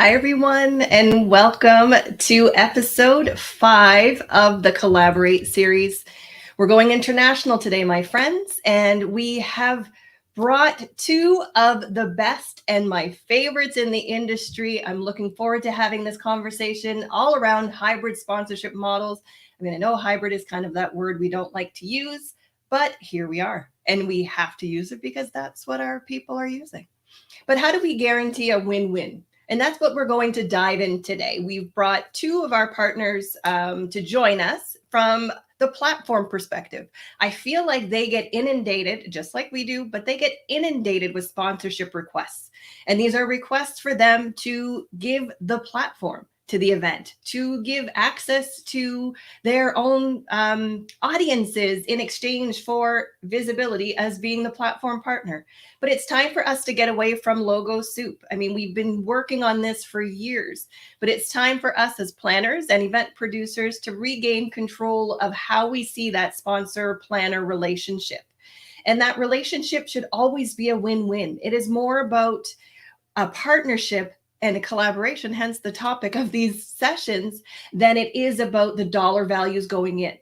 Hi, everyone, and welcome to episode 5 of the ColLABorate series. We're going international today, my friends, and we have brought two of the best and my favorites in the industry. I'm looking forward to having this conversation all around hybrid sponsorship models. I mean, I know hybrid is kind of that word we don't like to use, but here we are, and we have to use it because that's what our people are using. But how do we guarantee a win-win? And that's what we're going to dive in today. We've brought two of our partners to join us from the platform perspective. I feel like they get inundated, just like we do, but they get inundated with sponsorship requests. And these are requests for them to give the platform to the event, to give access to their own audiences in exchange for visibility as being the platform partner. But it's time for us to get away from logo soup. I mean, we've been working on this for years, but it's time for us as planners and event producers to regain control of how we see that sponsor-planner relationship. And that relationship should always be a win-win. It is more about a partnership and a collaboration, hence the topic of these sessions, than it is about the dollar values going in.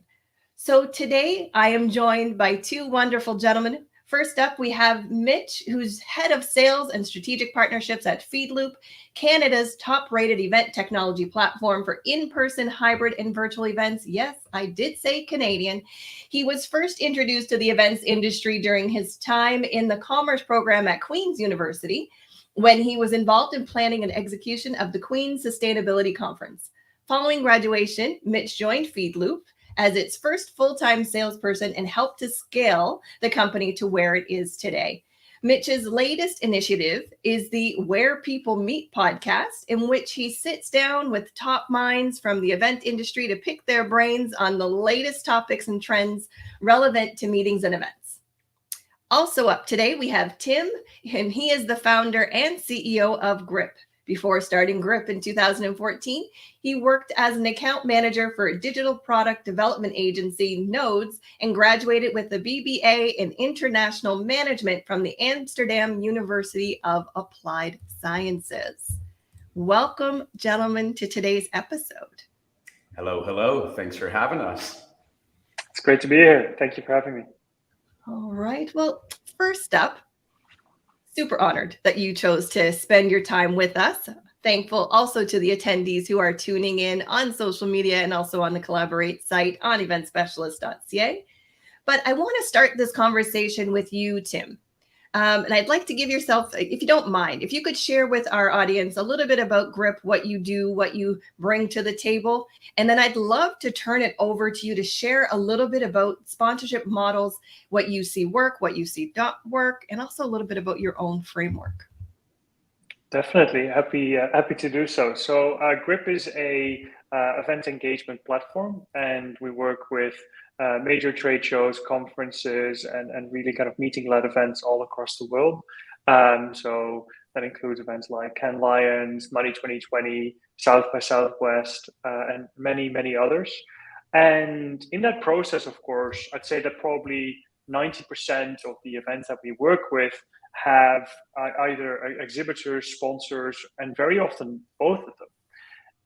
So today I am joined by two wonderful gentlemen. First up, we have Mitch, who's head of sales and strategic partnerships at Feedloop, Canada's top-rated event technology platform for in-person, hybrid, and virtual events. Yes, I did say Canadian. He was first introduced to the events industry during his time in the commerce program at Queen's University, when he was involved in planning and execution of the Queen's Sustainability Conference. Following graduation, Mitch joined Feedloop as its first full-time salesperson and helped to scale the company to where it is today. Mitch's latest initiative is the Where People Meet podcast, in which he sits down with top minds from the event industry to pick their brains on the latest topics and trends relevant to meetings and events. Also up today, we have Tim, and he is the founder and CEO of Grip. Before starting Grip in 2014, he worked as an account manager for a digital product development agency, Nodes, and graduated with a BBA in international management from the Amsterdam University of Applied Sciences. Welcome, gentlemen, to today's episode. Hello, hello. Thanks for having us. It's great to be here. Thank you for having me. All right. Well, first up, super honored that you chose to spend your time with us. Thankful also to the attendees who are tuning in on social media and also on the ColLABorate site on eventspecialist.ca. But I want to start this conversation with you, Tim. And I'd like to give yourself, if you don't mind, if you could share with our audience a little bit about Grip, what you do, what you bring to the table. And then I'd love to turn it over to you to share a little bit about sponsorship models, what you see work, what you see not work, and also a little bit about your own framework. Definitely happy to do so. So Grip is a event engagement platform, and we work with major trade shows, conferences, and really kind of meeting-led events all across the world. So that includes events like Cannes Lions, Money 2020, South by Southwest, and many, many others. And in that process, of course, I'd say that probably 90% of the events that we work with have either exhibitors, sponsors, and very often both of them.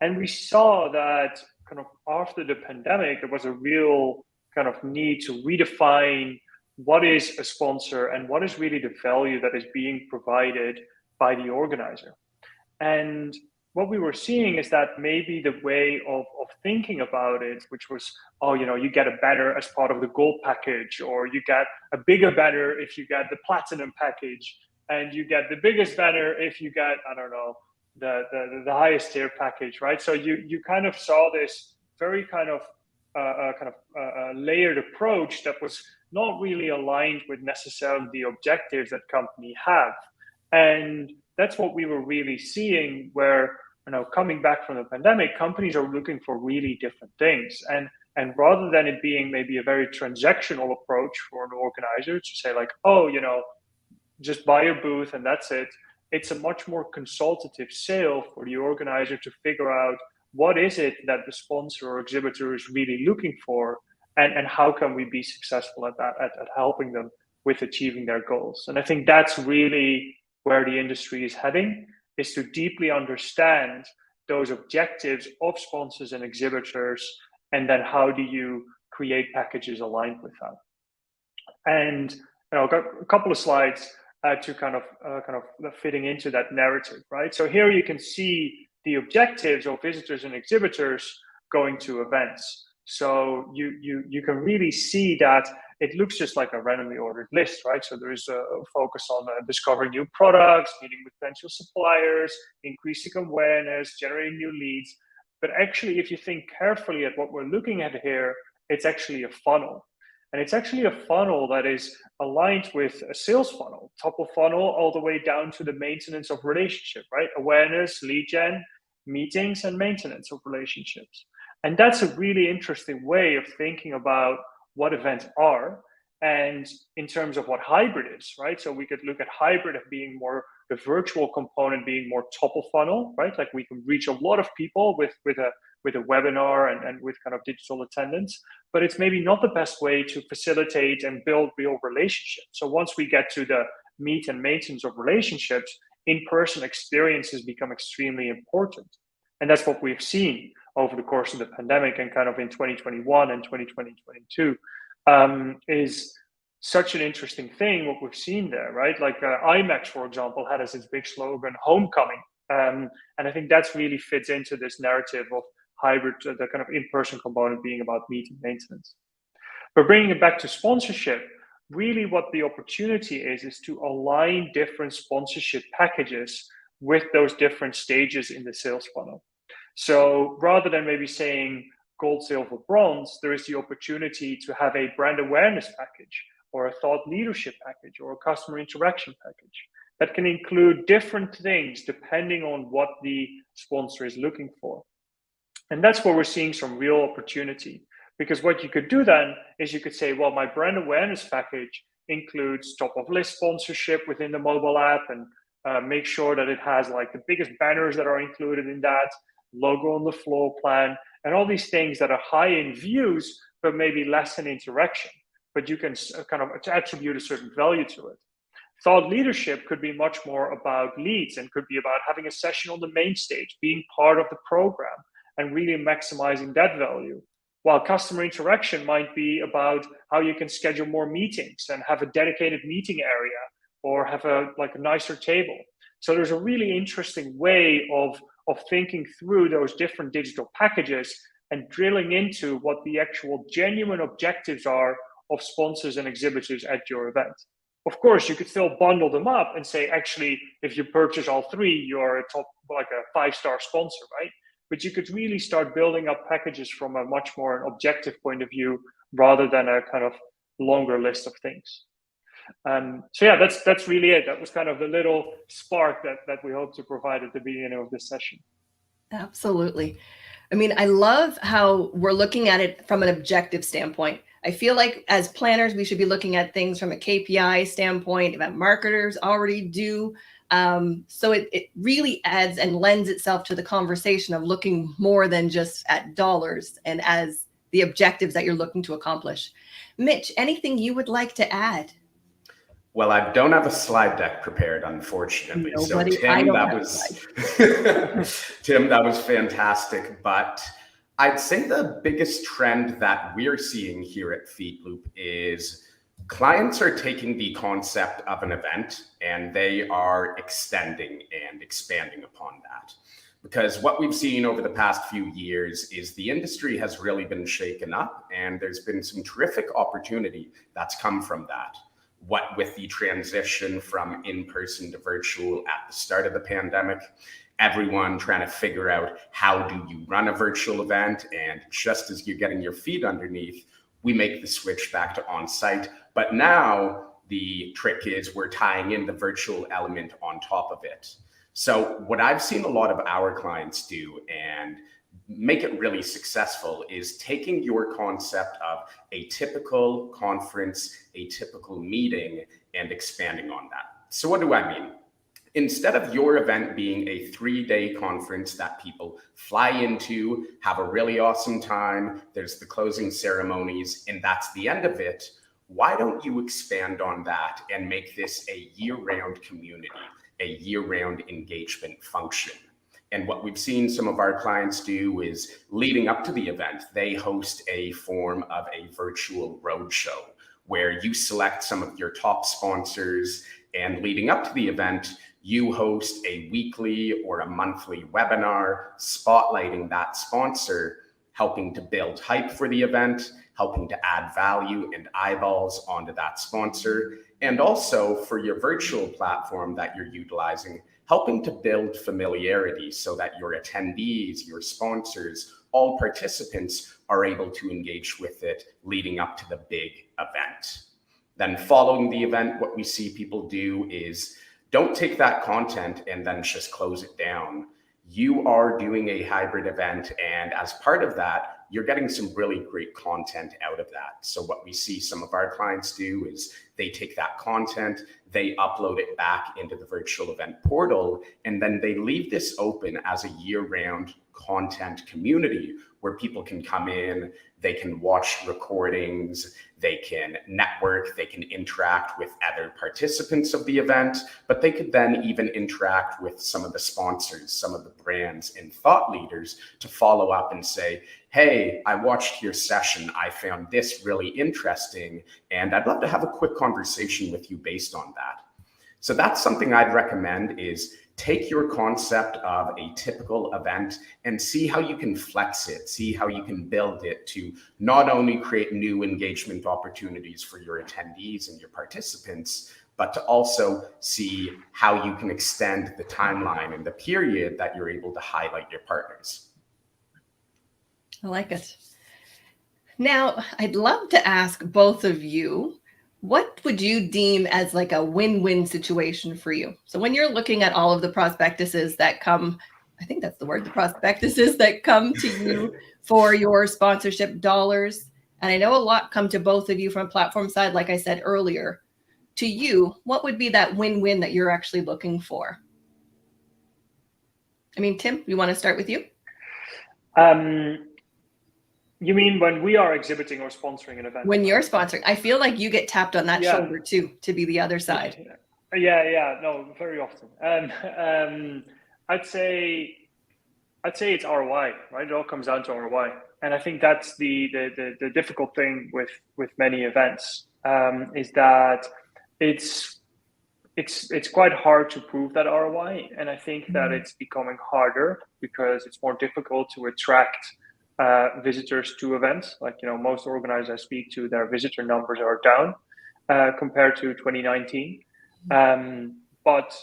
And we saw that kind of after the pandemic, there was a real kind of need to redefine what is a sponsor and what is really the value that is being provided by the organizer. And what we were seeing is that maybe the way of thinking about it, which was, oh, you get a banner as part of the gold package, or you get a bigger banner if you get the platinum package, and you get the biggest banner if you get, I don't know, the highest tier package, right? So you kind of saw this very kind of layered approach that was not really aligned with necessarily the objectives that companies have. And that's what we were really seeing, where coming back from the pandemic, companies are looking for really different things. And rather than it being maybe a very transactional approach for an organizer to say like, oh, just buy a booth and that's it, it's a much more consultative sale for the organizer to figure out what is it that the sponsor or exhibitor is really looking for, and how can we be successful at that, at helping them with achieving their goals. And I think that's really where the industry is heading, is to deeply understand those objectives of sponsors and exhibitors, and then how do you create packages aligned with that. And I've got a couple of slides to kind of fitting into that narrative, right? So here you can see the objectives of visitors and exhibitors going to events. So you can really see that it looks just like a randomly ordered list, right? So there is a focus on discovering new products, meeting with potential suppliers, increasing awareness, generating new leads. But actually, if you think carefully at what we're looking at here, it's actually a funnel. And it's actually a funnel that is aligned with a sales funnel, top of funnel, all the way down to the maintenance of relationship, right? Awareness, lead gen, meetings, and maintenance of relationships. And that's a really interesting way of thinking about what events are, and in terms of what hybrid is, right? So we could look at hybrid of being more the virtual component, being more top of funnel, right? Like we can reach a lot of people with a webinar and with kind of digital attendance, but it's maybe not the best way to facilitate and build real relationships. So once we get to the meet and maintenance of relationships, in-person experiences become extremely important. And that's what we've seen over the course of the pandemic and kind of in 2021 and 2022 is such an interesting thing what we've seen there, right? Like IMAX, for example, had as its big slogan, homecoming. And I think that's really fits into this narrative of hybrid, the kind of in-person component being about meeting maintenance. But bringing it back to sponsorship, really what the opportunity is to align different sponsorship packages with those different stages in the sales funnel. So rather than maybe saying gold, silver, bronze, there is the opportunity to have a brand awareness package or a thought leadership package or a customer interaction package that can include different things depending on what the sponsor is looking for. And that's where we're seeing some real opportunity, because what you could do then is you could say, well, my brand awareness package includes top of list sponsorship within the mobile app, and make sure that it has like the biggest banners that are included in that, logo on the floor plan, and all these things that are high in views, but maybe less in interaction, but you can kind of attribute a certain value to it. Thought leadership could be much more about leads and could be about having a session on the main stage, being part of the program and really maximizing that value. While customer interaction might be about how you can schedule more meetings and have a dedicated meeting area or have a nicer table. So there's a really interesting way of thinking through those different digital packages and drilling into what the actual genuine objectives are of sponsors and exhibitors at your event. Of course, you could still bundle them up and say, actually, if you purchase all three, you're a top, like a 5-star sponsor, right? But you could really start building up packages from a much more objective point of view rather than a kind of longer list of things. So yeah, that's really it. That was kind of the little spark that we hope to provide at the beginning of this session. Absolutely. I mean, I love how we're looking at it from an objective standpoint. I feel like as planners, we should be looking at things from a KPI standpoint that marketers already do. So it really adds and lends itself to the conversation of looking more than just at dollars and as the objectives that you're looking to accomplish. Mitch, anything you would like to add? Well, I don't have a slide deck prepared, unfortunately. Nobody, So Tim, that was fantastic. But I'd say the biggest trend that we're seeing here at FeedLoop is clients are taking the concept of an event and they are extending and expanding upon that. Because what we've seen over the past few years is the industry has really been shaken up, and there's been some terrific opportunity that's come from that. What with the transition from in-person to virtual at the start of the pandemic, everyone trying to figure out how do you run a virtual event, and just as you're getting your feet underneath, we make the switch back to on-site. But now the trick is we're tying in the virtual element on top of it. So what I've seen a lot of our clients do and make it really successful is taking your concept of a typical conference, a typical meeting, and expanding on that. So what do I mean? Instead of your event being a 3-day conference that people fly into, have a really awesome time, there's the closing ceremonies, and that's the end of it, why don't you expand on that and make this a year-round community? a year-round engagement function. And what we've seen some of our clients do is leading up to the event, they host a form of a virtual roadshow where you select some of your top sponsors, and leading up to the event, you host a weekly or a monthly webinar spotlighting that sponsor, helping to build hype for the event, helping to add value and eyeballs onto that sponsor, and also for your virtual platform that you're utilizing, helping to build familiarity so that your attendees, your sponsors, all participants are able to engage with it leading up to the big event. Then following the event, what we see people do is don't take that content and then just close it down. You are doing a hybrid event, and as part of that, you're getting some really great content out of that. So what we see some of our clients do is they take that content, they upload it back into the virtual event portal, and then they leave this open as a year-round content community where people can come in, they can watch recordings, they can network, they can interact with other participants of the event, but they could then even interact with some of the sponsors, some of the brands and thought leaders to follow up and say, hey, I watched your session, I found this really interesting, and I'd love to have a quick conversation with you based on that. So that's something I'd recommend, is take your concept of a typical event and see how you can flex it, see how you can build it to not only create new engagement opportunities for your attendees and your participants, but to also see how you can extend the timeline and the period that you're able to highlight your partners. I like it. Now, I'd love to ask both of you, what would you deem as like a win-win situation for you? So when you're looking at all of the prospectuses that come, I think that's the word, the prospectuses that come to you for your sponsorship dollars, and I know a lot come to both of you from platform side, like I said earlier, to you, what would be that win-win that you're actually looking for? I mean, Tim, you want to start with you? You mean when we are exhibiting or sponsoring an event? When you're sponsoring, I feel like you get tapped on that shoulder too, to be the other side. Yeah, no, very often. I'd say it's ROI, right? It all comes down to ROI, and I think that's the difficult thing with many events, is that it's quite hard to prove that ROI, and I think that it's becoming harder because it's more difficult to attract visitors to events. Like, most organizers I speak to, their visitor numbers are down compared to 2019. But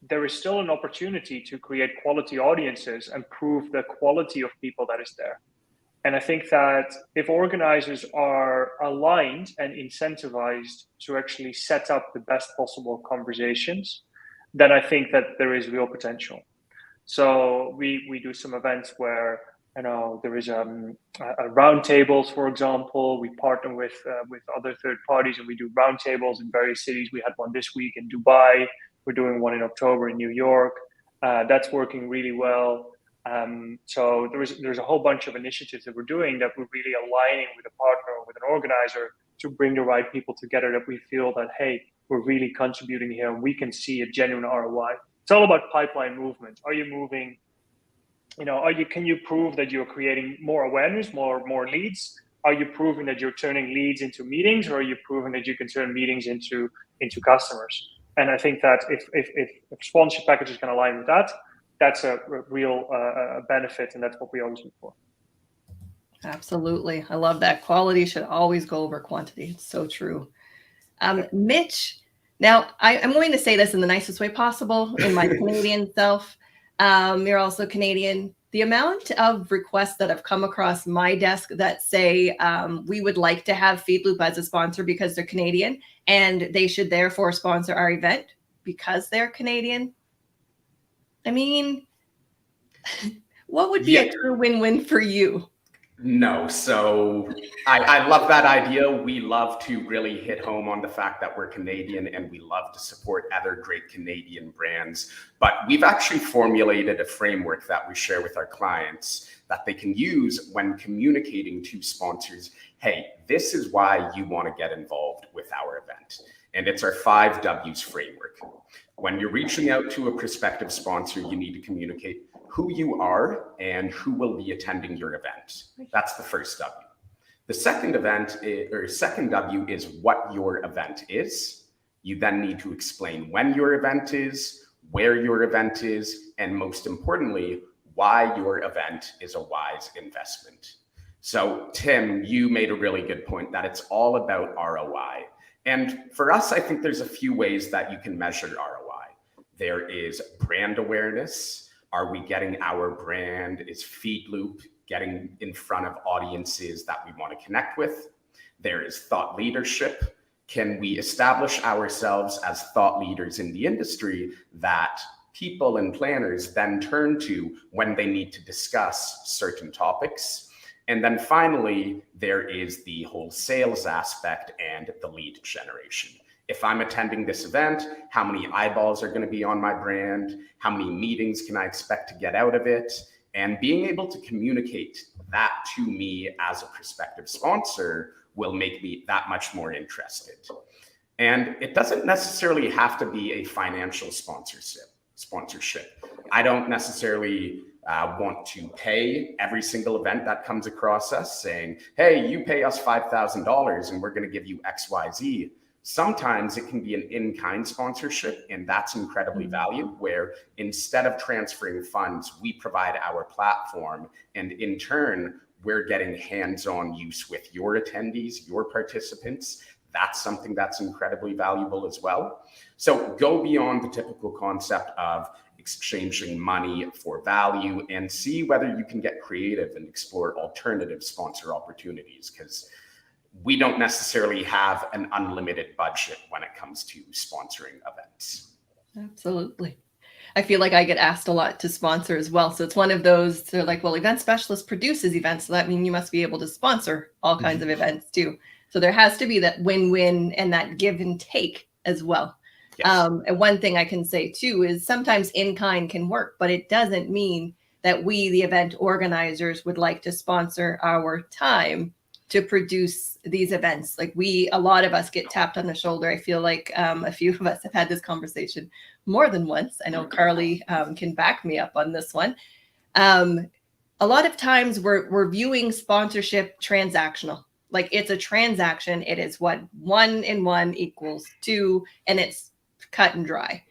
there is still an opportunity to create quality audiences and prove the quality of people that is there. And I think that if organizers are aligned and incentivized to actually set up the best possible conversations, then I think that there is real potential. So we do some events where there is a roundtables, for example. We partner with other third parties, and we do roundtables in various cities. We had one this week in Dubai. We're doing one in October in New York. That's working really well. So there's a whole bunch of initiatives that we're doing that we're really aligning with a partner or with an organizer to bring the right people together that we feel that, hey, we're really contributing here and we can see a genuine ROI. It's all about pipeline movement. Are you moving? Can you prove that you're creating more awareness, more leads? Are you proving that you're turning leads into meetings, or are you proving that you can turn meetings into customers? And I think that if sponsorship packages can align with that, that's a real benefit, and that's what we always look for. Absolutely. I love that. Quality should always go over quantity. It's so true. Mitch, now I'm going to say this in the nicest way possible in my Canadian self. You're also Canadian. The amount of requests that have come across my desk that say we would like to have Feedloop as a sponsor because they're Canadian and they should therefore sponsor our event because they're Canadian. I mean, what would be a true win-win for you? No. So I love that idea. We love to really hit home on the fact that we're Canadian and we love to support other great Canadian brands. But we've actually formulated a framework that we share with our clients that they can use when communicating to sponsors. Hey, this is why you want to get involved with our event. and it's our 5 W's framework. When you're reaching out to a prospective sponsor, you need to communicate who you are and who will be attending your event. That's the first W. The second W is what your event is. You then need to explain when your event is, where your event is, and most importantly, why your event is a wise investment. So Tim, you made a really good point that it's all about ROI. And for us, I think there's a few ways that you can measure ROI. There is brand awareness. Are we getting our brand? Is FeedLoop getting in front of audiences that we want to connect with? There is thought leadership. Can we establish ourselves as thought leaders in the industry that people and planners then turn to when they need to discuss certain topics? And then finally, there is the whole sales aspect and the lead generation. If I'm attending this event, how many eyeballs are going to be on my brand? How many meetings can I expect to get out of it? And being able to communicate that to me as a prospective sponsor will make me that much more interested. And it doesn't necessarily have to be a financial sponsorship. I don't necessarily want to pay every single event that comes across us saying, hey, you pay us $5,000 and we're going to give you XYZ. Sometimes it can be an in-kind sponsorship, and that's incredibly valuable, where instead of transferring funds, we provide our platform, and in turn, we're getting hands-on use with your attendees, your participants. That's something that's incredibly valuable as well. So go beyond the typical concept of exchanging money for value and see whether you can get creative and explore alternative sponsor opportunities, because we don't necessarily have an unlimited budget when it comes to sponsoring events. Absolutely. I feel like I get asked a lot to sponsor as well. So it's one of those, they're like, well, event specialist produces events. So that means you must be able to sponsor all kinds of events too. So there has to be that win-win and that give and take as well. Yes. And one thing I can say too is sometimes in-kind can work, but it doesn't mean that we, the event organizers, would like to sponsor our time to produce these events. Like a lot of us get tapped on the shoulder. I feel like a few of us have had this conversation more than once. I know Carly can back me up on this one. A lot of times we're viewing sponsorship transactional. Like it's a transaction. It is what 1 and 1 equals 2, and it's cut and dry.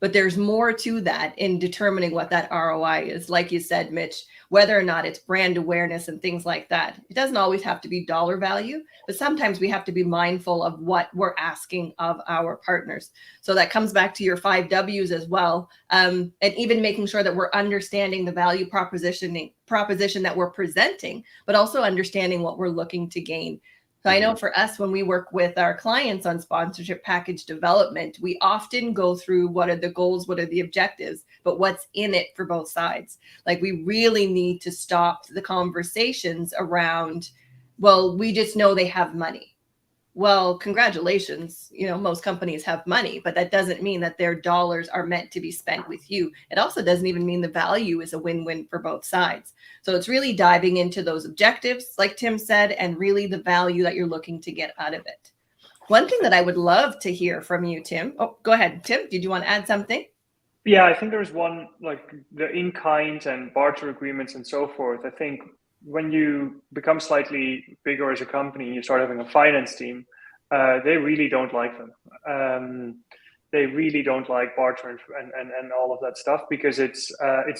But there's more to that in determining what that ROI is. Like you said, Mitch, whether or not it's brand awareness and things like that. It doesn't always have to be dollar value, but sometimes we have to be mindful of what we're asking of our partners. So that comes back to your 5 W's as well. And even making sure that we're understanding the value proposition that we're presenting, but also understanding what we're looking to gain. So I know for us, when we work with our clients on sponsorship package development, we often go through what are the goals, what are the objectives, but what's in it for both sides. Like we really need to stop the conversations around, well, we just know they have money. Well, congratulations. You know, most companies have money, but that doesn't mean that their dollars are meant to be spent with you. It also doesn't even mean the value is a win-win for both sides. So it's really diving into those objectives, like Tim said, and really the value that you're looking to get out of it. One thing that I would love to hear from you, Tim. Oh, go ahead, Tim. Did you want to add something? Yeah, I think there's one, like the in-kind and barter agreements and so forth. I think when you become slightly bigger as a company, you start having a finance team, they really don't like them. They really don't like barter and all of that stuff, because it's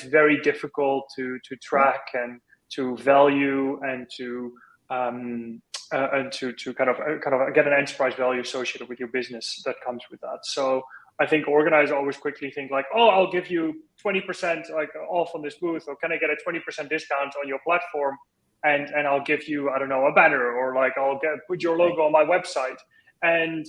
very difficult to track and to value and to kind of get an enterprise value associated with your business that comes with that. So I think organizers always quickly think like, oh, I'll give you 20% like off on this booth, or can I get a 20% discount on your platform? And I'll give you, I don't know, a banner, or like I'll put your logo on my website. And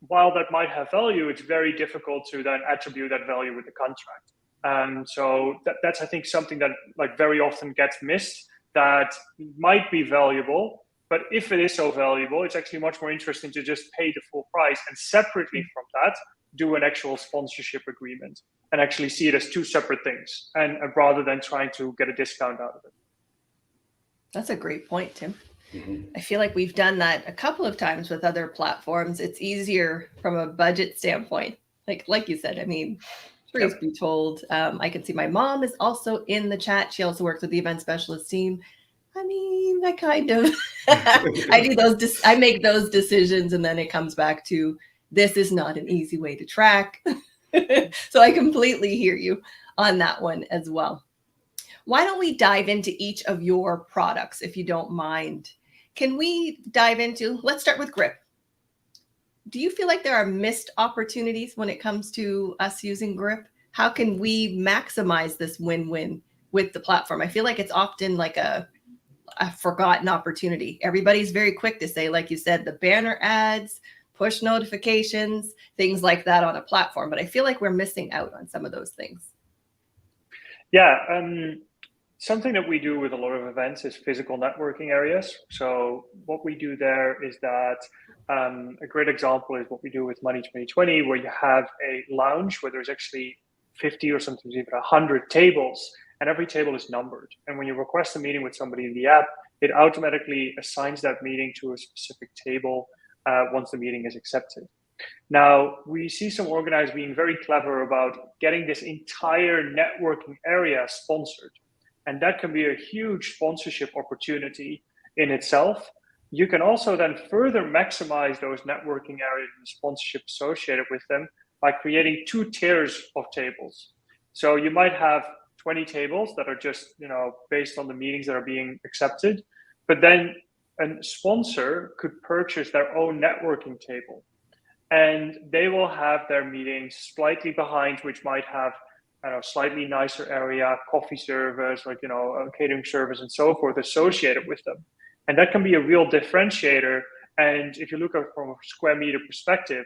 while that might have value, it's very difficult to then attribute that value with the contract. So that's, I think, something that like very often gets missed, that might be valuable. But if it is so valuable, it's actually much more interesting to just pay the full price, and separately from that, do an actual sponsorship agreement and actually see it as 2 separate things, and rather than trying to get a discount out of it. That's a great point, Tim. I feel like we've done that a couple of times with other platforms. It's easier from a budget standpoint. Like you said, I mean, truth Yep. be told, I can see my mom is also in the chat. She also works with the event specialist team. I mean, I kind of, I make those decisions, and then it comes back to, this is not an easy way to track. So I completely hear you on that one as well. Why don't we dive into each of your products, if you don't mind? Can we dive into, let's start with Grip. Do you feel like there are missed opportunities when it comes to us using Grip? How can we maximize this win-win with the platform? I feel like it's often like a forgotten opportunity. Everybody's very quick to say, like you said, the banner ads, push notifications, things like that on a platform. But I feel like we're missing out on some of those things. Yeah, something that we do with a lot of events is physical networking areas. So what we do there is that a great example is what we do with Money 2020, where you have a lounge where there's actually 50 or sometimes even 100 tables, and every table is numbered. And when you request a meeting with somebody in the app, it automatically assigns that meeting to a specific table once the meeting is accepted. Now, we see some organizers being very clever about getting this entire networking area sponsored. And that can be a huge sponsorship opportunity in itself. You can also then further maximize those networking areas and sponsorship associated with them by creating 2 tiers of tables. So you might have 20 tables that are just, based on the meetings that are being accepted, but then a sponsor could purchase their own networking table. And they will have their meetings slightly behind, which might have slightly nicer area, coffee service, like, a catering service and so forth associated with them. And that can be a real differentiator. And if you look at it from a square meter perspective,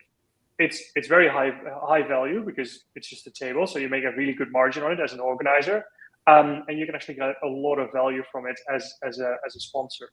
it's very high value because it's just a table. So you make a really good margin on it as an organizer. And you can actually get a lot of value from it as a sponsor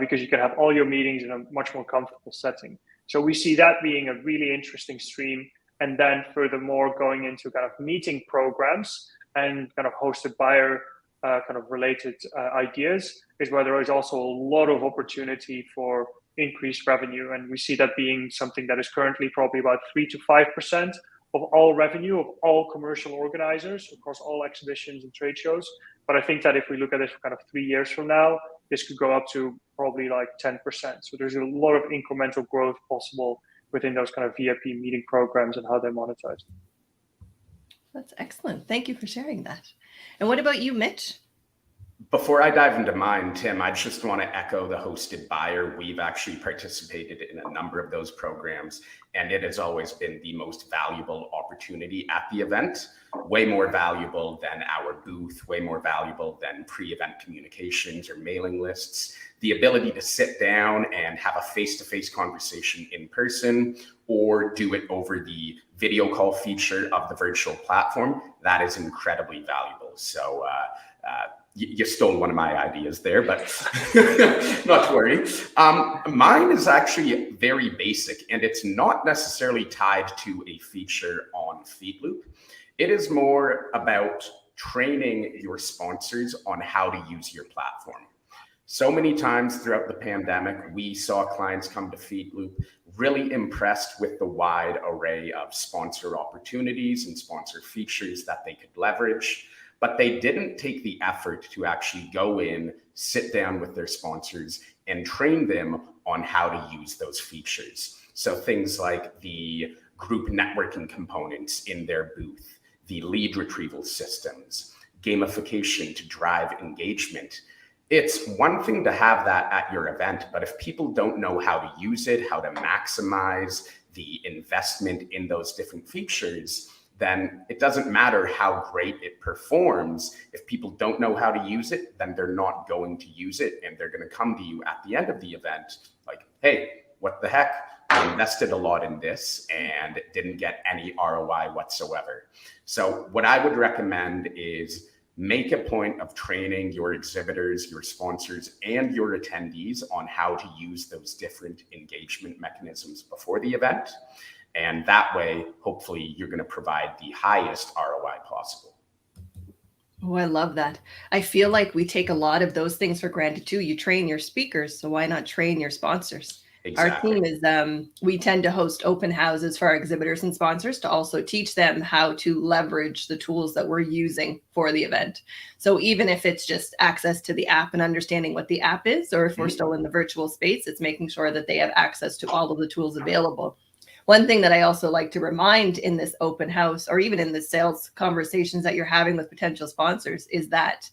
because you can have all your meetings in a much more comfortable setting. So we see that being a really interesting stream. And then furthermore, going into kind of meeting programs and kind of hosted buyer kind of related ideas is where there is also a lot of opportunity for increased revenue. And we see that being something that is currently probably about 3 to 5% of all revenue of all commercial organizers across all exhibitions and trade shows. But I think that if we look at it for kind of 3 years from now, this could go up to probably like 10%. So there's a lot of incremental growth possible within those kind of VIP meeting programs and how they're monetized. That's excellent. Thank you for sharing that. And what about you, Mitch? Before I dive into mine, Tim, I just want to echo the hosted buyer. We've actually participated in a number of those programs, and it has always been the most valuable opportunity at the event. Way more valuable than our booth, way more valuable than pre-event communications or mailing lists. The ability to sit down and have a face-to-face conversation in person or do it over the video call feature of the virtual platform, that is incredibly valuable. So, you stole one of my ideas there, but not to worry. Mine is actually very basic, and it's not necessarily tied to a feature on FeedLoop. It is more about training your sponsors on how to use your platform. So many times throughout the pandemic, we saw clients come to FeedLoop really impressed with the wide array of sponsor opportunities and sponsor features that they could leverage. But they didn't take the effort to actually go in, sit down with their sponsors and train them on how to use those features. So things like the group networking components in their booth, the lead retrieval systems, gamification to drive engagement. It's one thing to have that at your event, but if people don't know how to use it, how to maximize the investment in those different features, then it doesn't matter how great it performs. If people don't know how to use it, then they're not going to use it. And they're going to come to you at the end of the event like, hey, what the heck? I invested a lot in this and didn't get any ROI whatsoever. So what I would recommend is make a point of training your exhibitors, your sponsors, and your attendees on how to use those different engagement mechanisms before the event. And that way, hopefully, you're going to provide the highest ROI possible. Oh, I love that. I feel like we take a lot of those things for granted too. You train your speakers, so why not train your sponsors? Our Exactly. team is, we tend to host open houses for our exhibitors and sponsors to also teach them how to leverage the tools that we're using for the event. So even if it's just access to the app and understanding what the app is, or if we're still in the virtual space, it's making sure that they have access to all of the tools available. One thing that I also like to remind in this open house, or even in the sales conversations that you're having with potential sponsors, is that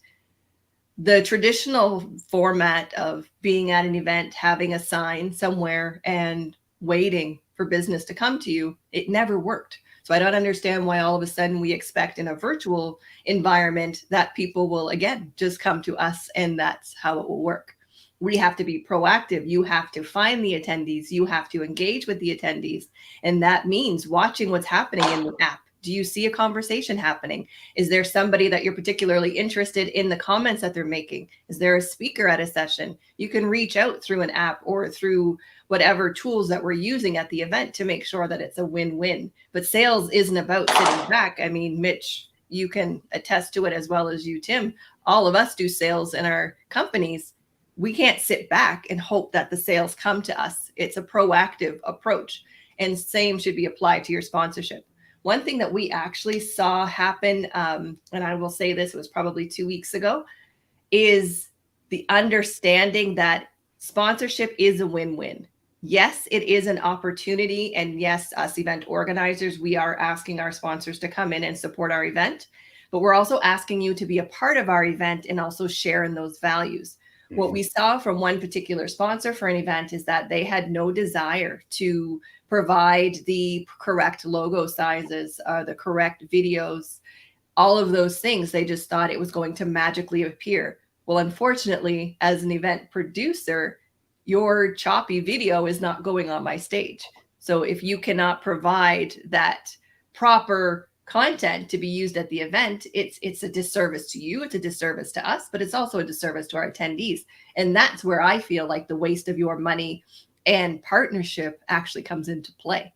the traditional format of being at an event, having a sign somewhere and waiting for business to come to you, it never worked. So I don't understand why all of a sudden we expect in a virtual environment that people will, again, just come to us and that's how it will work. We have to be proactive. You have to find the attendees. You have to engage with the attendees. And that means watching what's happening in the app. Do you see a conversation happening? Is there somebody that you're particularly interested in the comments that they're making? Is there a speaker at a session? You can reach out through an app or through whatever tools that we're using at the event to make sure that it's a win-win. But sales isn't about sitting back. I mean, Mitch, you can attest to it as well as you, Tim. All of us do sales in our companies. We can't sit back and hope that the sales come to us. It's a proactive approach. And same should be applied to your sponsorship. One thing that we actually saw happen, and I will say this, it was probably 2 weeks ago, is the understanding that sponsorship is a win-win. Yes, it is an opportunity. And yes, us event organizers, we are asking our sponsors to come in and support our event, but we're also asking you to be a part of our event and also share in those values. What we saw from one particular sponsor for an event is that they had no desire to provide the correct logo sizes, the correct videos, all of those things. They just thought it was going to magically appear. Well, unfortunately, as an event producer, your choppy video is not going on my stage. So if you cannot provide that proper content to be used at the event, it's a disservice to you, it's a disservice to us, but it's also a disservice to our attendees. And that's where I feel like the waste of your money and partnership actually comes into play.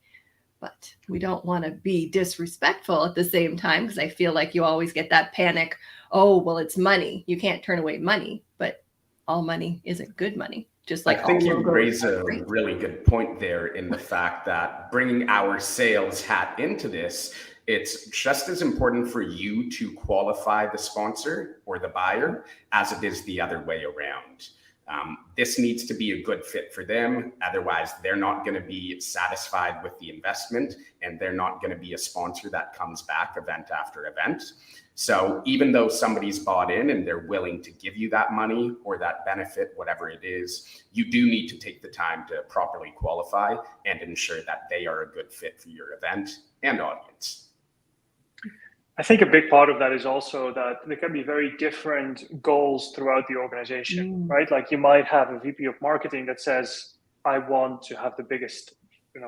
But we don't want to be disrespectful at the same time, because I feel like you always get that panic. Oh, well, it's money. You can't turn away money, but all money isn't good money. Just like I think you logos raise a great. really good point there in the fact that bringing our sales hat into this, it's just as important for you to qualify the sponsor or the buyer as it is the other way around. This needs to be a good fit for them. Otherwise, they're not going to be satisfied with the investment and they're not going to be a sponsor that comes back event after event. So even though somebody's bought in and they're willing to give you that money or that benefit, whatever it is, you do need to take the time to properly qualify and ensure that they are a good fit for your event and audience. I think a big part of that is also that there can be very different goals throughout the organization, right? Like you might have a VP of marketing that says, I want to have the biggest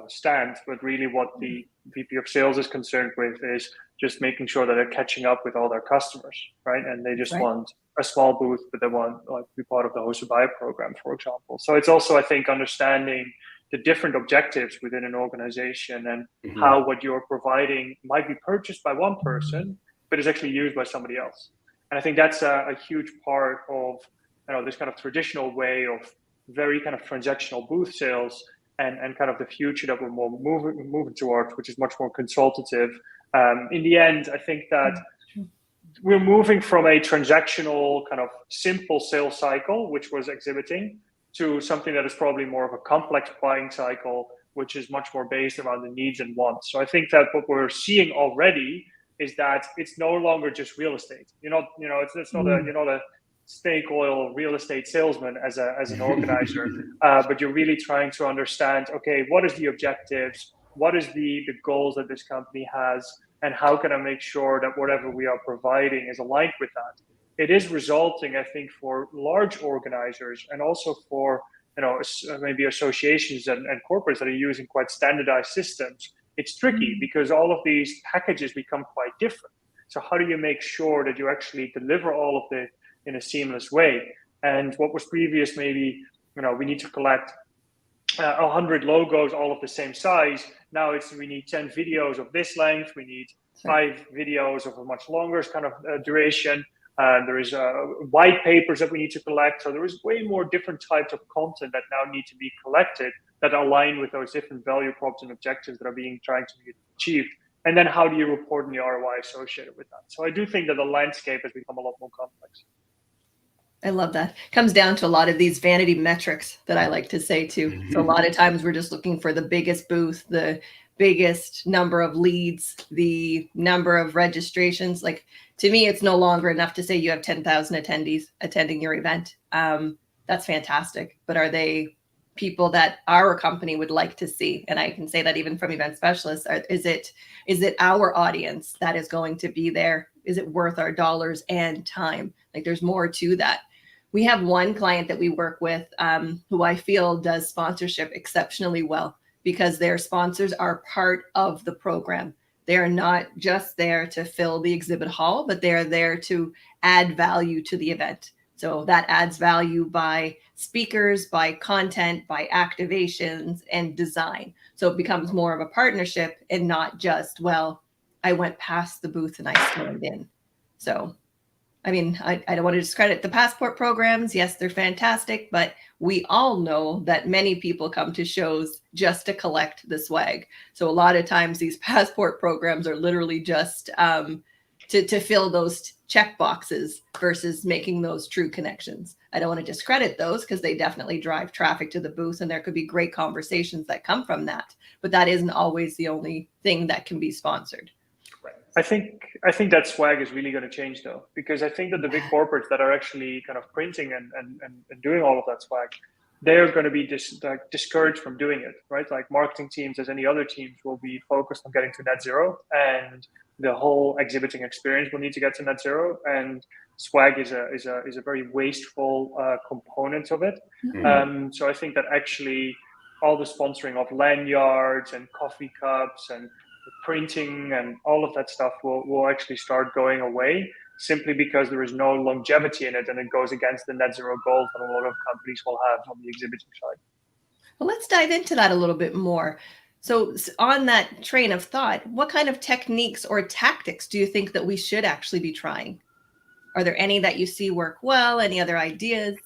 stand, but really what the VP of sales is concerned with is just making sure that they're catching up with all their customers, right? And they just want a small booth, but they want to be part of the hosted buyer program, for example. So it's also, I think, understanding the different objectives within an organization and how what you're providing might be purchased by one person, but is actually used by somebody else. And I think that's a huge part of this kind of traditional way of very kind of transactional booth sales and kind of the future that we're more moving towards, which is much more consultative. In the end, I think that we're moving from a transactional kind of simple sales cycle, which was exhibiting, to something that is probably more of a complex buying cycle, which is much more based around the needs and wants. So I think that what we're seeing already is that it's no longer just real estate. It's not a snake oil real estate salesman as an organizer, but you're really trying to understand, okay, what is the objectives? What is the goals that this company has? And how can I make sure that whatever we are providing is aligned with that? It is resulting, I think, for large organizers and also for maybe associations and corporates that are using quite standardized systems. It's tricky because all of these packages become quite different. So how do you make sure that you actually deliver all of it in a seamless way? And what was previous, maybe we need to collect 100 logos, all of the same size. Now we need 10 videos of this length. We need 5 videos of a much longer kind of duration. There is white papers that we need to collect. So there is way more different types of content that now need to be collected that align with those different value props and objectives that are trying to be achieved. And then how do you report on the ROI associated with that? So I do think that the landscape has become a lot more complex. I love that. Comes down to a lot of these vanity metrics that I like to say too. So a lot of times we're just looking for the biggest booth, the biggest number of leads, the number of registrations. Like, to me, it's no longer enough to say you have 10,000 attendees attending your event. That's fantastic. But are they people that our company would like to see? And I can say that even from event specialists. Is it our audience that is going to be there? Is it worth our dollars and time? Like, there's more to that. We have one client that we work with who I feel does sponsorship exceptionally well, because their sponsors are part of the program. They are not just there to fill the exhibit hall, but they're there to add value to the event. So that adds value by speakers, by content, by activations and design. So it becomes more of a partnership and not just, well, I went past the booth and I scanned in. So, I mean, I don't want to discredit the passport programs. Yes, they're fantastic, but we all know that many people come to shows just to collect the swag. So a lot of times these passport programs are literally just to fill those check boxes versus making those true connections. I don't want to discredit those because they definitely drive traffic to the booth, and there could be great conversations that come from that. But that isn't always the only thing that can be sponsored. I think that swag is really going to change, though, because I think that the big corporates that are actually kind of printing and doing all of that swag, they're going to be discouraged from doing it, right? Like marketing teams, as any other teams, will be focused on getting to net zero, and the whole exhibiting experience will need to get to net zero. And swag is a very wasteful component of it. So I think that actually all the sponsoring of lanyards and coffee cups and printing and all of that stuff will actually start going away, simply because there is no longevity in it, and it goes against the net zero goals that a lot of companies will have on the exhibiting side. Well, let's dive into that a little bit more. So on that train of thought, what kind of techniques or tactics do you think that we should actually be trying? Are there any that you see work well? Any other ideas?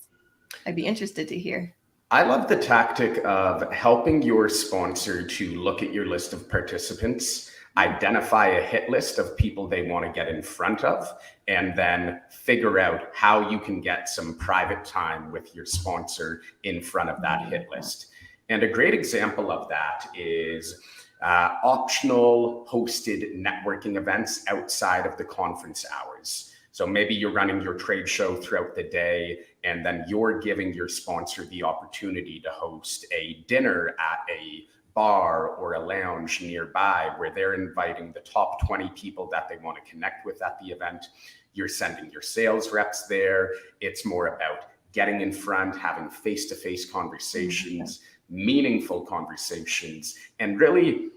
I'd be interested to hear. I love the tactic of helping your sponsor to look at your list of participants, identify a hit list of people they want to get in front of, and then figure out how you can get some private time with your sponsor in front of that hit list. And a great example of that is optional hosted networking events outside of the conference hours. So maybe you're running your trade show throughout the day, and then you're giving your sponsor the opportunity to host a dinner at a bar or a lounge nearby, where they're inviting the top 20 people that they want to connect with at the event. You're sending your sales reps there. It's more about getting in front, having face-to-face conversations, meaningful conversations, and really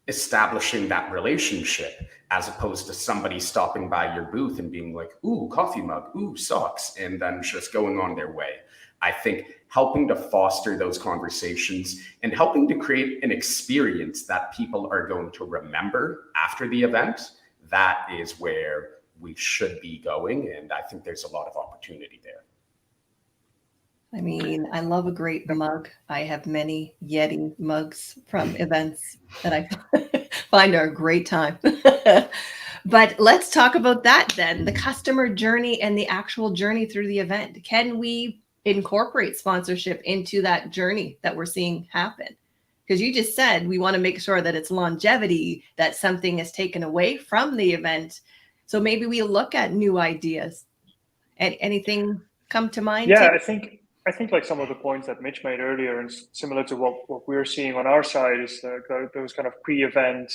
establishing that relationship, as opposed to somebody stopping by your booth and being like, ooh, coffee mug, ooh, socks, and then just going on their way. I think helping to foster those conversations and helping to create an experience that people are going to remember after the event, that is where we should be going. And I think there's a lot of opportunity there. I mean, I love a great mug. I have many Yeti mugs from events that I find are a great time. But let's talk about that then, the customer journey and the actual journey through the event. Can we incorporate sponsorship into that journey that we're seeing happen? Because you just said we want to make sure that it's longevity, that something is taken away from the event. So maybe we look at new ideas. Anything come to mind? Yeah, I think like some of the points that Mitch made earlier, and similar to what we're seeing on our side, is those kind of pre-event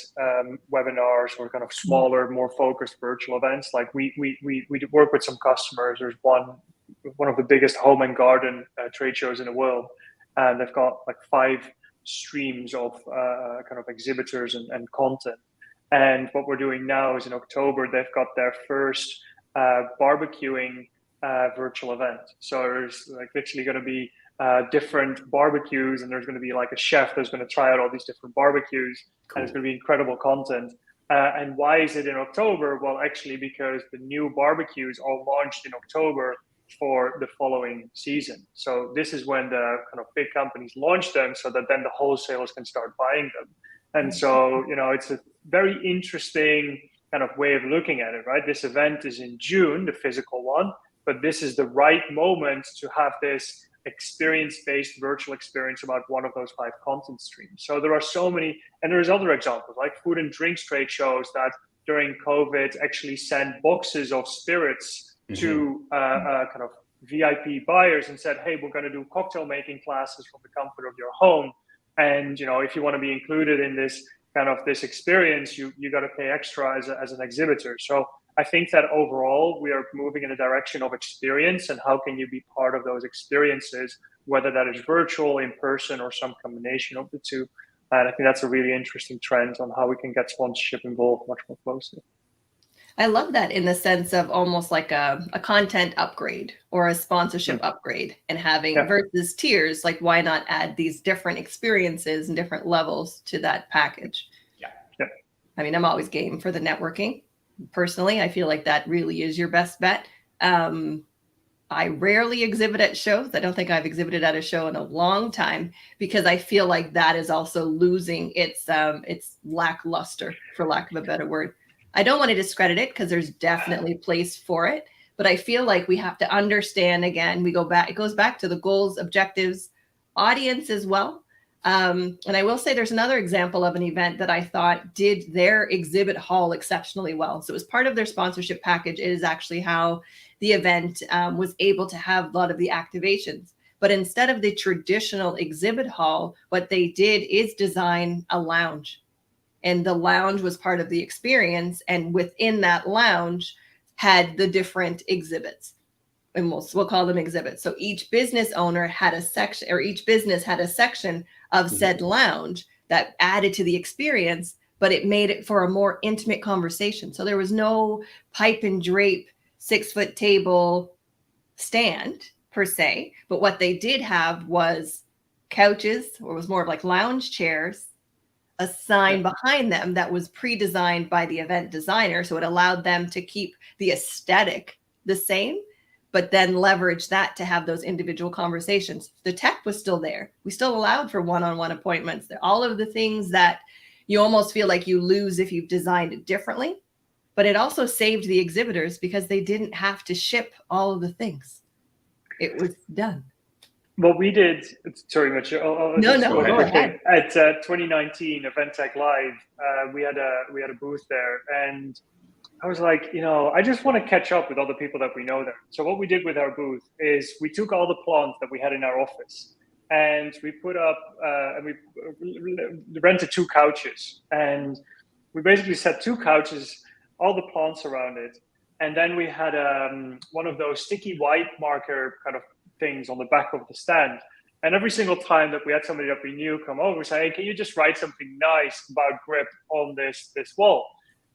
webinars or kind of smaller, more focused virtual events. Like we work with some customers. There's one of the biggest home and garden trade shows in the world, and they've got like 5 streams of kind of exhibitors and content. And what we're doing now is in October, they've got their first barbecuing virtual event. So there's like literally going to be different barbecues, and there's going to be like a chef that's going to try out all these different barbecues. Cool. And it's going to be incredible content. And why is it in October? Well, actually, because the new barbecues are launched in October for the following season. So this is when the kind of big companies launch them, so that then the wholesalers can start buying them. And so, it's a very interesting kind of way of looking at it, right? This event is in June, the physical one, but this is the right moment to have this experience-based virtual experience about one of those 5 content streams. So there are so many, and there's other examples like food and drinks trade shows that during COVID actually sent boxes of spirits to kind of VIP buyers and said, hey, we're going to do cocktail making classes from the comfort of your home. And, if you want to be included in this kind of this experience, you got to pay extra as an exhibitor. So I think that overall we are moving in a direction of experience, and how can you be part of those experiences, whether that is virtual, in person, or some combination of the two. And I think that's a really interesting trend on how we can get sponsorship involved much more closely. I love that in the sense of almost like a content upgrade or a sponsorship upgrade, and having versus tiers, like why not add these different experiences and different levels to that package? Yeah. I mean, I'm always game for the networking. Personally, I feel like that really is your best bet. I rarely exhibit at shows. I don't think I've exhibited at a show in a long time, because I feel like that is also losing its lackluster, for lack of a better word. I don't want to discredit it, because there's definitely a place for it, but I feel like we have to understand, again, it goes back to the goals, objectives, audience as well. And I will say there's another example of an event that I thought did their exhibit hall exceptionally well. So it was part of their sponsorship package. It is actually how the event was able to have a lot of the activations. But instead of the traditional exhibit hall, what they did is design a lounge. And the lounge was part of the experience. And within that lounge had the different exhibits. And we'll call them exhibits. So each business owner had a section, or each business had a section of said lounge that added to the experience, but it made it for a more intimate conversation. So there was no pipe and drape 6-foot table stand per se, but what they did have was couches, or was more of like lounge chairs, a sign behind them that was pre-designed by the event designer. So it allowed them to keep the aesthetic the same, but then leverage that to have those individual conversations. The tech was still there. We still allowed for one-on-one appointments. All of the things that you almost feel like you lose if you've designed it differently, but it also saved the exhibitors because they didn't have to ship all of the things. It was done. What we did, sorry, Mitch. Go ahead. At 2019 Event Tech Live, we had a booth there, and I was like, I just want to catch up with all the people that we know there. So what we did with our booth is we took all the plants that we had in our office, and we put up and we rented 2 couches, and we basically set 2 couches, all the plants around it, and then we had one of those sticky white marker kind of things on the back of the stand. And every single time that we had somebody that we knew come over, we say, hey, can you just write something nice about grip on this wall?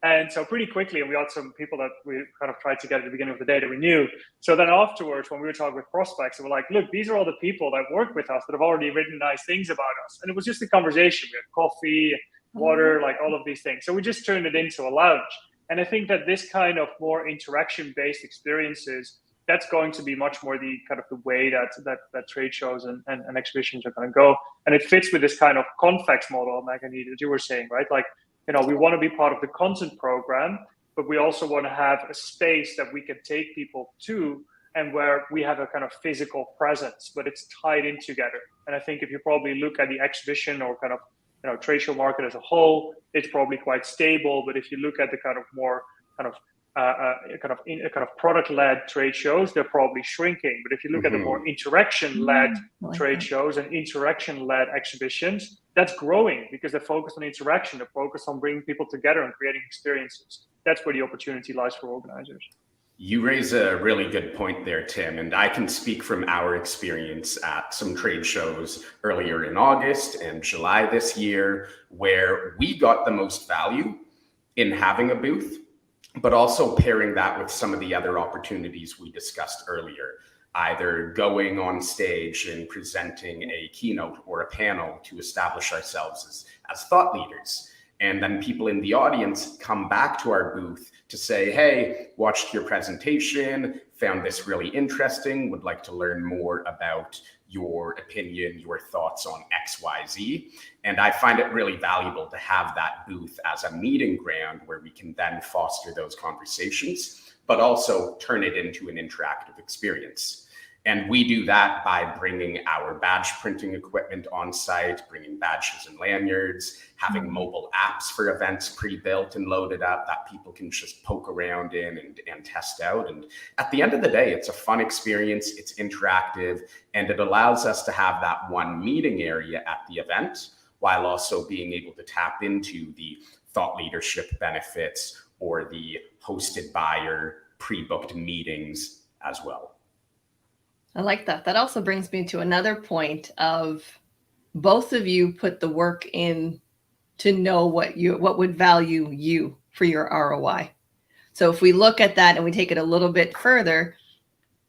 And so pretty quickly, and we had some people that we kind of tried to get at the beginning of the day that we knew. So then afterwards, when we were talking with prospects, we were like, look, these are all the people that work with us that have already written nice things about us. And it was just a conversation. We had coffee, water, like all of these things. So we just turned it into a lounge. And I think that this kind of more interaction-based experiences, that's going to be much more the kind of the way that trade shows and exhibitions are going to go. And it fits with this kind of convex model, Maggie, that you were saying, right? Like, we want to be part of the content program, but we also want to have a space that we can take people to, and where we have a kind of physical presence, but it's tied in together. And I think if you probably look at the exhibition or kind of trade show market as a whole, it's probably quite stable. But if you look at the kind of more kind of product-led trade shows, they're probably shrinking. But if you look at the more interaction-led trade shows and interaction-led exhibitions, that's growing because they're focused on interaction. They're focused on bringing people together and creating experiences. That's where the opportunity lies for organizers. You raise a really good point there, Tim, and I can speak from our experience at some trade shows earlier in August and July this year, where we got the most value in having a booth, but also pairing that with some of the other opportunities we discussed earlier, either going on stage and presenting a keynote or a panel to establish ourselves as thought leaders. And then people in the audience come back to our booth to say, hey, watched your presentation, found this really interesting, would like to learn more about your opinion, your thoughts on XYZ. And I find it really valuable to have that booth as a meeting ground where we can then foster those conversations, but also turn it into an interactive experience. And we do that by bringing our badge printing equipment on site, bringing badges and lanyards, having mobile apps for events pre-built and loaded up that people can just poke around in and test out. And at the end of the day, it's a fun experience, it's interactive, and it allows us to have that one meeting area at the event while also being able to tap into the thought leadership benefits or the hosted buyer pre-booked meetings as well. I like that. That also brings me to another point of both of you put the work in to know what would value you for your ROI. So if we look at that and we take it a little bit further,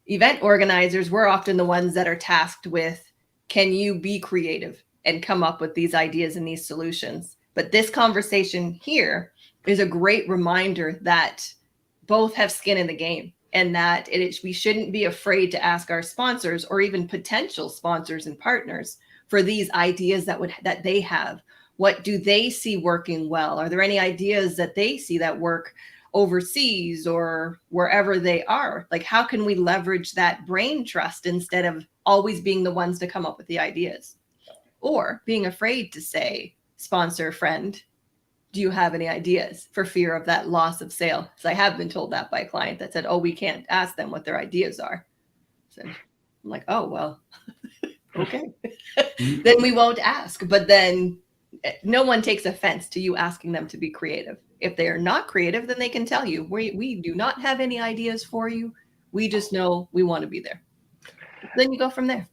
event organizers, we're often the ones that are tasked with, can you be creative and come up with these ideas and these solutions? But this conversation here is a great reminder that both have skin in the game. And that we shouldn't be afraid to ask our sponsors or even potential sponsors and partners for these ideas that they have. What do they see working well? Are there any ideas that they see that work overseas or wherever they are? Like, how can we leverage that brain trust instead of always being the ones to come up with the ideas? Or being afraid to say, sponsor, friend, do you have any ideas, for fear of that loss of sale? Because I have been told that by a client that said, oh, we can't ask them what their ideas are. So I'm like, oh, well, okay. Then we won't ask. But then no one takes offense to you asking them to be creative. If they are not creative, then they can tell you, we do not have any ideas for you. We just know we want to be there. Then you go from there.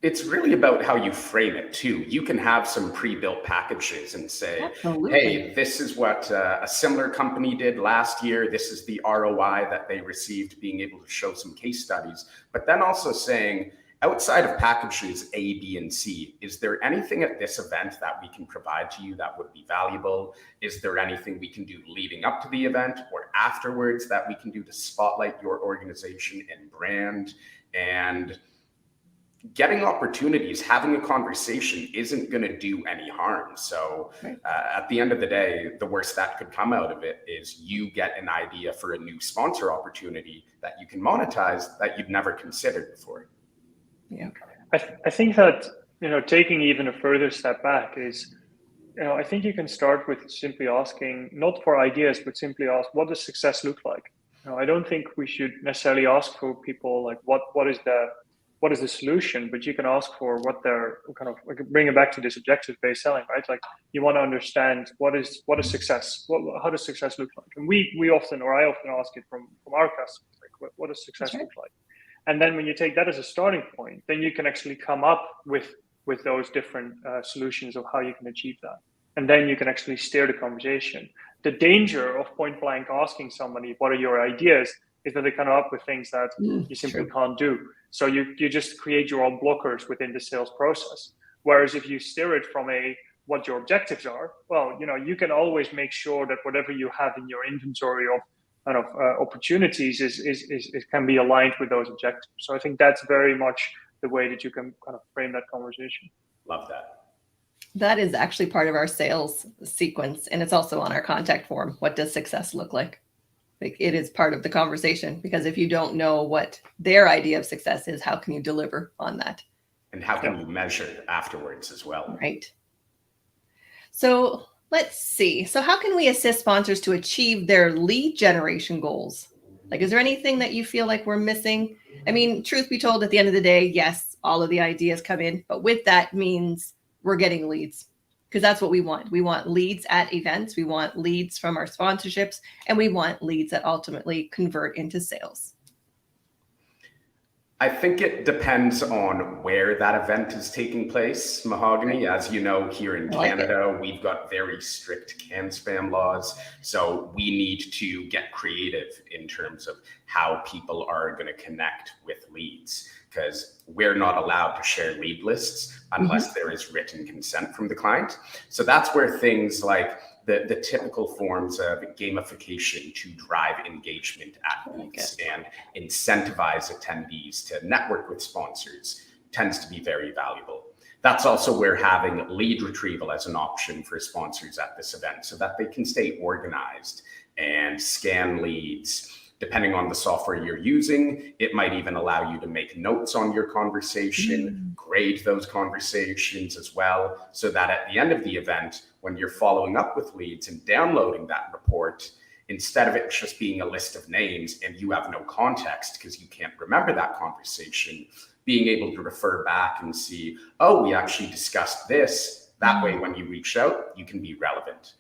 It's really about how you frame it too. You can have some pre-built packages and say, absolutely, hey, this is what a similar company did last year. This is the ROI that they received, being able to show some case studies, but then also saying, outside of packages A, B, and C, is there anything at this event that we can provide to you that would be valuable? Is there anything we can do leading up to the event or afterwards that we can do to spotlight your organization and brand? And getting opportunities, having a conversation isn't going to do any harm. So at the end of the day, the worst that could come out of it is you get an idea for a new sponsor opportunity that you can monetize that you've never considered before. Yeah, I think that, taking even a further step back is, I think you can start with simply asking, not for ideas, but simply ask, what does success look like? I don't think we should necessarily ask for people like, what is the solution, but you can ask for what they're kind of bring it back to this objective-based selling, right? Like, you want to understand what is success, how does success look like? And I often ask it from our customers, like, what does success look like? And then when you take that as a starting point, then you can actually come up with those different solutions of how you can achieve that. And then you can actually steer the conversation. The danger of point blank asking somebody, what are your ideas, is that they come up with things that you simply can't do. So you just create your own blockers within the sales process. Whereas if you steer it from what your objectives are, well, you can always make sure that whatever you have in your inventory of kind of opportunities is can be aligned with those objectives. So I think that's very much the way that you can kind of frame that conversation. Love that. That is actually part of our sales sequence, and it's also on our contact form. What does success look like? Like, it is part of the conversation, because if you don't know what their idea of success is, how can you deliver on that? And how can you measure afterwards as well? Right. So let's see. So how can we assist sponsors to achieve their lead generation goals? Like, is there anything that you feel like we're missing? I mean, truth be told, at the end of the day, yes, all of the ideas come in, but with that means we're getting leads, because that's what we want. We want leads at events. We want leads from our sponsorships, and we want leads that ultimately convert into sales. I think it depends on where that event is taking place, Mahogany. As you know, here in Canada, we've got very strict CAN spam laws. So we need to get creative in terms of how people are going to connect with leads, because we're not allowed to share lead lists unless there is written consent from the client. So that's where things like the typical forms of gamification to drive engagement at booths and incentivize attendees to network with sponsors tends to be very valuable. That's also where having lead retrieval as an option for sponsors at this event so that they can stay organized and scan leads. Depending on the software you're using, it might even allow you to make notes on your conversation, grade those conversations as well, so that at the end of the event, when you're following up with leads and downloading that report, instead of it just being a list of names and you have no context because you can't remember that conversation, being able to refer back and see, oh, we actually discussed this. That way, when you reach out, you can be relevant.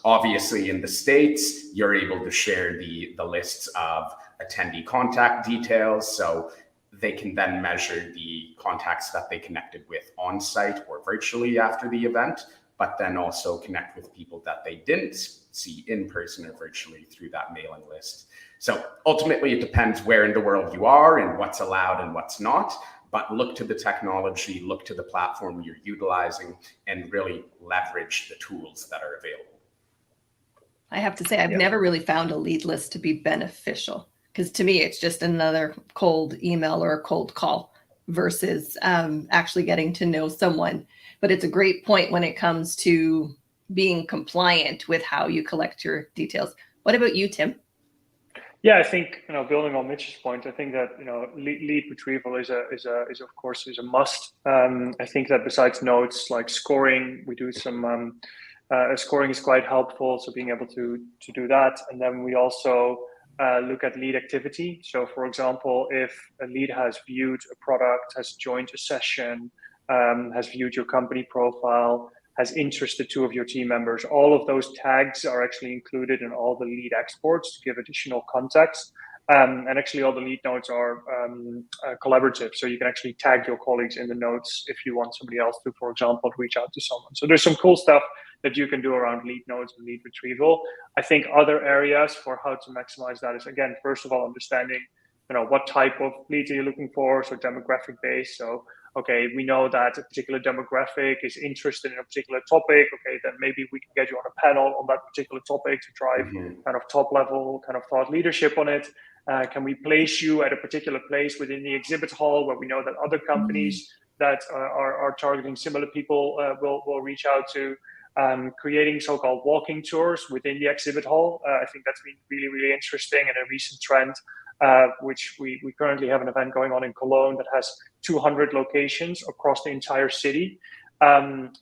Obviously, in the States, you're able to share the lists of attendee contact details, so they can then measure the contacts that they connected with on site or virtually after the event, but then also connect with people that they didn't see in person or virtually through that mailing list. So ultimately, it depends where in the world you are and what's allowed and what's not. But look to the technology, look to the platform you're utilizing, and really leverage the tools that are available. I have to say, I've never really found a lead list to be beneficial, because to me, it's just another cold email or a cold call versus actually getting to know someone. But it's a great point when it comes to being compliant with how you collect your details. What about you, Tim? Yeah, I think, building on Mitch's point, I think that lead retrieval is of course a must. I think that besides notes like scoring, we do some scoring is quite helpful. So being able to do that, and then we also look at lead activity. So, for example, if a lead has viewed a product, has joined a session, has viewed your company profile, has interested two of your team members, all of those tags are actually included in all the lead exports to give additional context. And actually all the lead notes are collaborative. So you can actually tag your colleagues in the notes if you want somebody else to, for example, reach out to someone. So there's some cool stuff that you can do around lead notes and lead retrieval. I think other areas for how to maximize that is, again, first of all, understanding, what type of leads are you looking for? So demographic based. So, okay, we know that a particular demographic is interested in a particular topic. Okay, then maybe we can get you on a panel on that particular topic to drive kind of top level kind of thought leadership on it. Can we place you at a particular place within the exhibit hall where we know that other companies that are targeting similar people will reach out to? Creating so-called walking tours within the exhibit hall. I think that's been really, really interesting and a recent trend, which we currently have an event going on in Cologne that has 200 locations across the entire city. And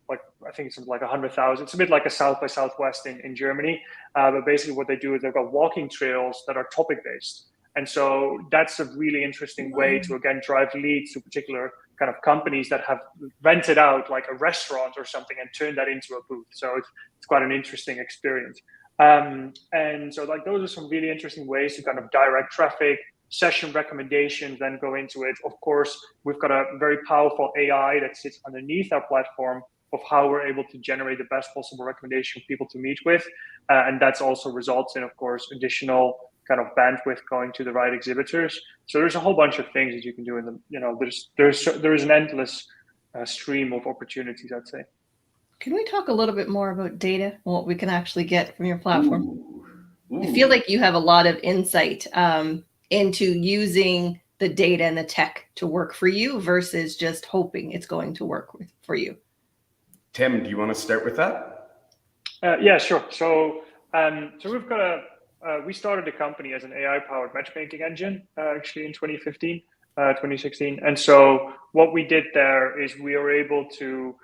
like, I think it's like 100,000. It's a bit like a South by Southwest in Germany. But basically what they do is they've got walking trails that are topic based. And so that's a really interesting way to, again, drive leads to particular kind of companies that have rented out like a restaurant or something and turned that into a booth. So it's quite an interesting experience. And so like those are some really interesting ways to kind of direct traffic, session recommendations, then go into it. Of course, we've got a very powerful AI that sits underneath our platform of how we're able to generate the best possible recommendation for people to meet with. And that's also results in, of course, additional kind of bandwidth going to the right exhibitors. So there's a whole bunch of things that you can do in the, there's an endless stream of opportunities, I'd say. Can we talk a little bit more about data and what we can actually get from your platform? Ooh. I feel like you have a lot of insight into using the data and the tech to work for you versus just hoping it's going to work for you. Tim, do you want to start with that? Yeah, sure. So we've got we started the company as an AI-powered matchmaking engine, actually in 2015, 2016. And so what we did there is we were able to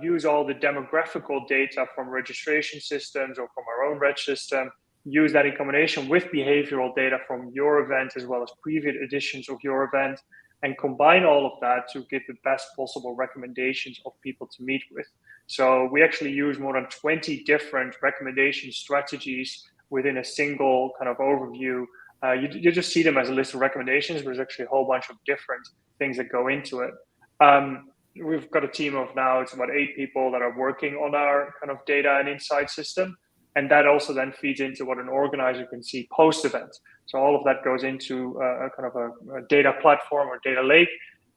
use all the demographical data from registration systems or from our own reg system, use that in combination with behavioral data from your event as well as previous editions of your event, and combine all of that to give the best possible recommendations of people to meet with. So we actually use more than 20 different recommendation strategies within a single kind of overview. You just see them as a list of recommendations, but there's actually a whole bunch of different things that go into it. We've got a team of now, it's about 8 people that are working on our kind of data and insight system. And that also then feeds into what an organizer can see post-event. So all of that goes into a kind of a data platform or data lake.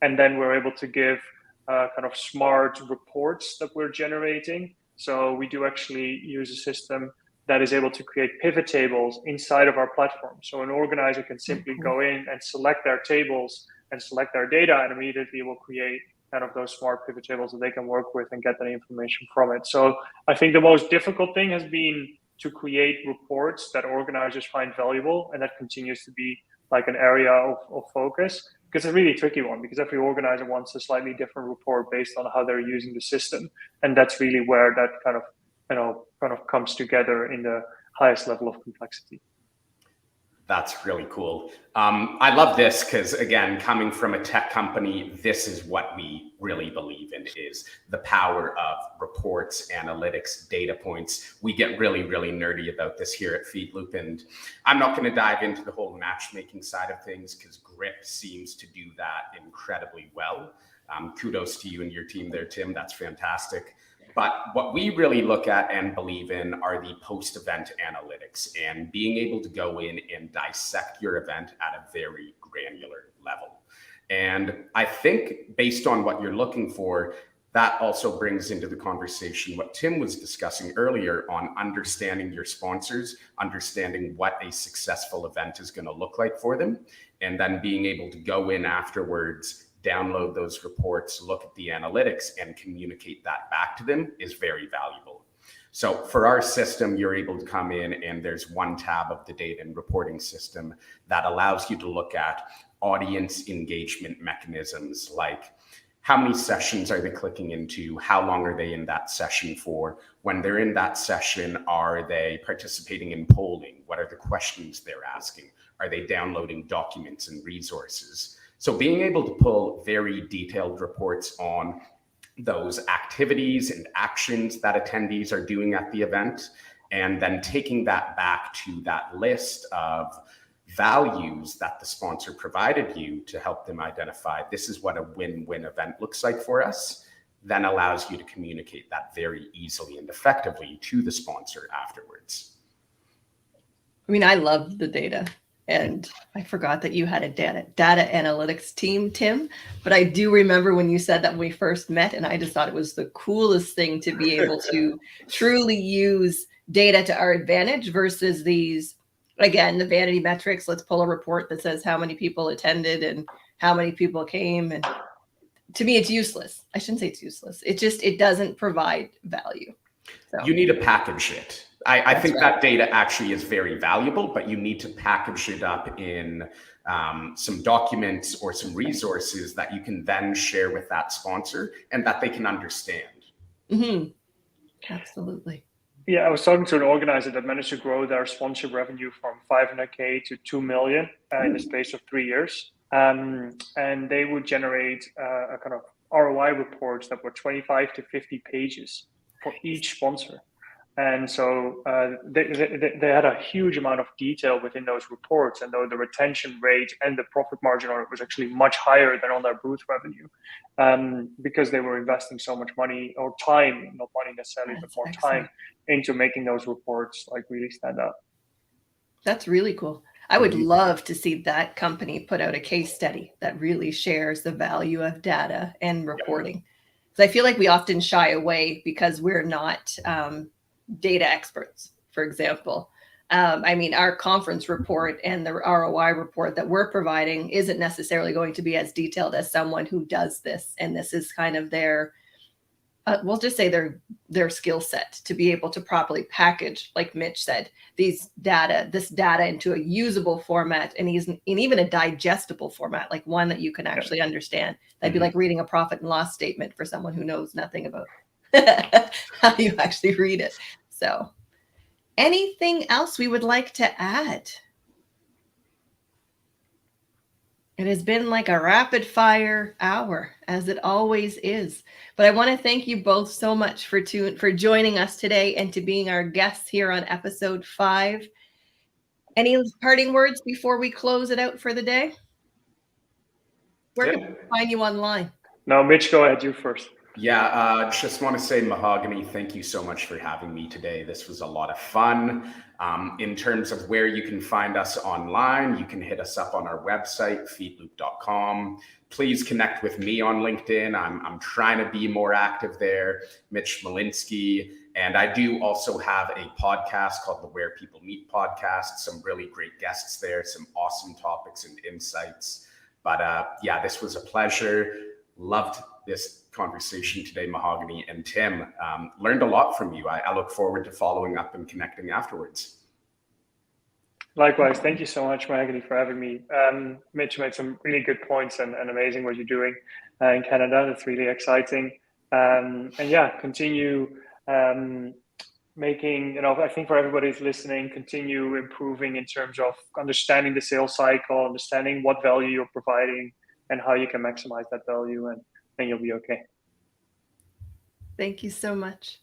And then we're able to give kind of smart reports that we're generating. So we do actually use a system that is able to create pivot tables inside of our platform. So an organizer can simply go in and select their tables and select their data, and immediately will create kind of those smart pivot tables that they can work with and get that information from it. So I think the most difficult thing has been to create reports that organizers find valuable, and that continues to be like an area of focus, because it's a really tricky one, because every organizer wants a slightly different report based on how they're using the system. And that's really where that kind of comes together in the highest level of complexity. That's really cool. I love this because, again, coming from a tech company, this is what we really believe in, is the power of reports, analytics, data points. We get really, really nerdy about this here at FeedLoop, and I'm not going to dive into the whole matchmaking side of things because Grip seems to do that incredibly well. Kudos to you and your team there, Tim. That's fantastic. But what we really look at and believe in are the post-event analytics and being able to go in and dissect your event at a very granular level. And I think based on what you're looking for, that also brings into the conversation what Tim was discussing earlier on understanding your sponsors, understanding what a successful event is going to look like for them, and then being able to go in afterwards, download those reports, look at the analytics, and communicate that back to them is very valuable. So for our system, you're able to come in and there's one tab of the data and reporting system that allows you to look at audience engagement mechanisms, like how many sessions are they clicking into? How long are they in that session for? When they're in that session, are they participating in polling? What are the questions they're asking? Are they downloading documents and resources? So being able to pull very detailed reports on those activities and actions that attendees are doing at the event, and then taking that back to that list of values that the sponsor provided you to help them identify this is what a win-win event looks like for us, then allows you to communicate that very easily and effectively to the sponsor afterwards. I mean, I love the data. And I forgot that you had a data analytics team, Tim. But I do remember when you said that when we first met, and I just thought it was the coolest thing to be able to truly use data to our advantage versus these, again, the vanity metrics. Let's pull a report that says how many people attended and how many people came. And to me, it's useless. I shouldn't say it's useless. It doesn't provide value. So you need to package it. I think that data actually is very valuable, but you need to package it up in some documents or some resources that you can then share with that sponsor and that they can understand. Mm-hmm. Absolutely. Yeah, I was talking to an organizer that managed to grow their sponsorship revenue from 500K to 2 million in the space of 3 years. And they would generate a kind of ROI reports that were 25 to 50 pages for each sponsor. And so they had a huge amount of detail within those reports, and though the retention rate and the profit margin on it was actually much higher than on their booth revenue, because they were investing so much money or time, not money necessarily, but more time into making those reports like really stand out. That's really cool. I would love to see that company put out a case study that really shares the value of data and reporting. Because I feel like we often shy away because we're not data experts, for example. I mean, our conference report and the ROI report that we're providing isn't necessarily going to be as detailed as someone who does this. And this is kind of their, we'll just say their skill set to be able to properly package, like Mitch said, this data into a usable format and even a digestible format, like one that you can actually understand. That'd be like reading a profit and loss statement for someone who knows nothing about how you actually read it. So anything else we would like to add? It has been like a rapid fire hour, as it always is. But I want to thank you both so much for joining us today and to being our guests here on episode 5. Any parting words before we close it out for the day? Where can we find you online? No, Mitch, go ahead, you first. Yeah, just want to say, Mahogany, thank you so much for having me today. This was a lot of fun. In terms of where you can find us online, you can hit us up on our website, feedloop.com. Please connect with me on LinkedIn. I'm trying to be more active there, Mitch Malinsky. And I do also have a podcast called the Where People Meet podcast. Some really great guests there, some awesome topics and insights. But yeah, this was a pleasure. Loved this conversation today, Mahogany and Tim. Learned a lot from you. I look forward to following up and connecting afterwards. Likewise, thank you so much, Mahogany, for having me. Mitch made some really good points and amazing what you're doing in Canada. That's really exciting. And yeah, continue making, I think for everybody who's listening, continue improving in terms of understanding the sales cycle, understanding what value you're providing and how you can maximize that value, and then you'll be okay. Thank you so much.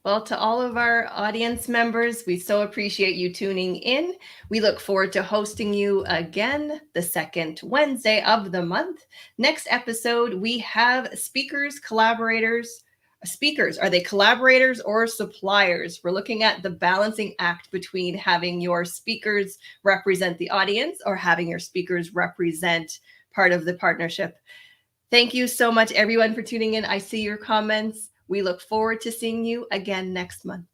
Well, to all of our audience members, we so appreciate you tuning in. We look forward to hosting you again the second Wednesday of the month. Next episode, we have speakers, collaborators. Speakers, are they collaborators or suppliers? We're looking at the balancing act between having your speakers represent the audience or having your speakers represent part of the partnership. Thank you so much, everyone, for tuning in. I see your comments. We look forward to seeing you again next month.